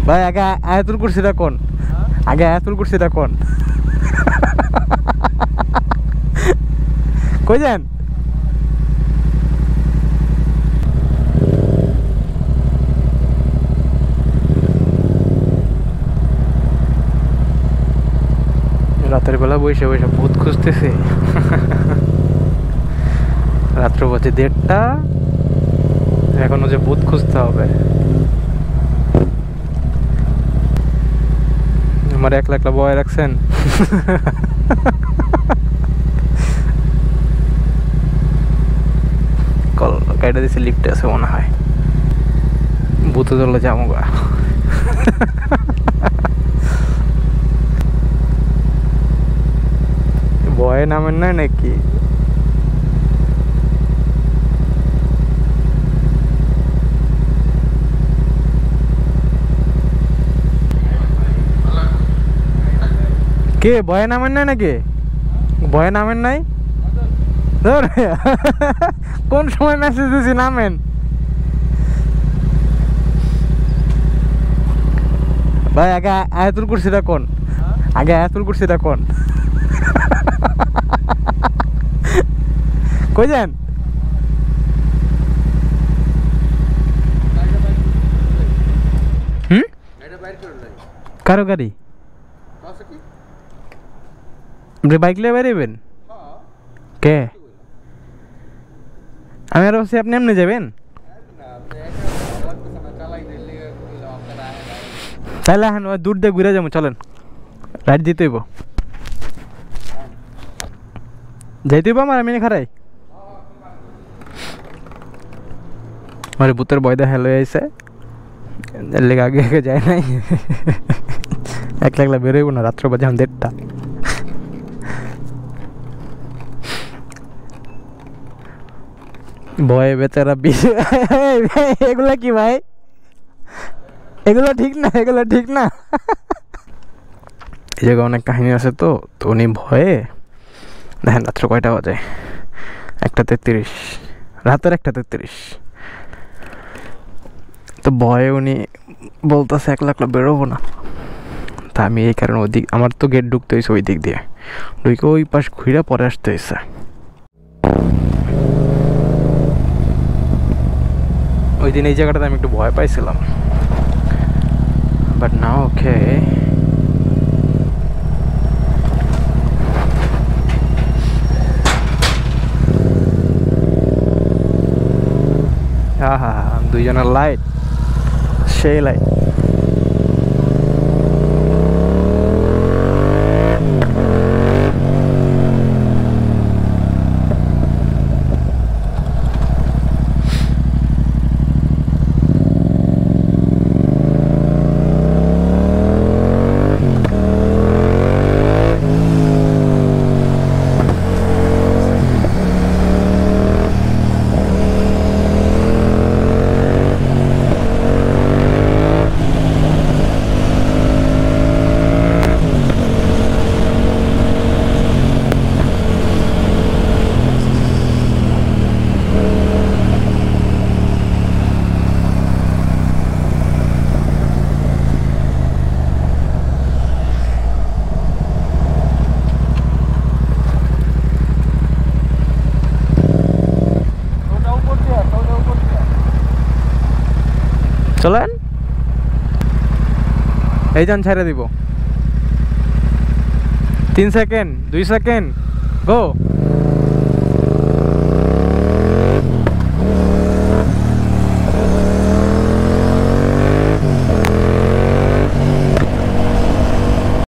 ভাই আগে আয়াতুল কুরসিটা কোন? আগে আয়াতুল কুরসিটা কোন? কই যান? রাতের বেলা বসে বসে ভূত খুঁজতেছে। রাত্র বাজে 1:30, এখনো যে ভূত খুঁজতে হবে। আমার একলা একলা বয় রাখছেন। কল গাড়িটা দিচ্ছে, লিফটে আছে মনে হয়। ভূত ধরলে যাবো গা। ভয়ে নামেন নাই নাকি? কে ভয়ে নামেন নাই নাকি? ভয়ে নামেন নাই? কোন সময় মেসেজ দিছি নামেন? ভাই আগে আয়াতুল কুরসিটা কোন? আগে আয়াতুল কুরসিটা কোন? কই যান? কারো গাড়ি? আপনি বাইক নিয়ে বেরোবেন? কে? আমি আর ভাবছি আপনি এমনি যাবেন। তাহলে এখন দূর দিয়ে ঘুরে যাবো, চলেন। রাইড দিতে হইব, যাইতে হইব আমার। আমি খারাই আমার ভূতের ভয় দেখা হয়ে আইসে, লেগে আগে আগে যায় নাই। একলা একলা বেরোইব না, রাত্র বাজে 1:30। ভয়ে বেচারা এগুলা কি ভাই? এগুলো ঠিক না, এগুলো ঠিক না। এই জায়গায় অনেক কাহিনী আছে। তো উনি ভয়ে, দেখেন রাত্র কয়টা বাজে, 1:33, রাতের 1:33। তো ভয়ে উনি বলতেছে একলা একলা বেরোবো না। তা আমি এই কারণে ওদিক, আমার তো গেট ঢুকতে হয়েছে ওই দিক দিয়ে, ঢুকে ওই পাশ ঘুরে পরে আসতে হয়েছে। ওই দিন এই জায়গাটাতে আমি একটু ভয় পাইছিলাম, বাট নাও ওকে। হ্যাঁ হ্যাঁ হ্যাঁ, দুইজনের লাইট, সেই লাইট। চলেন, এই যান, ছেড়ে দিব। 3 সেকেন্ড, 2 সেকেন্ড, গো।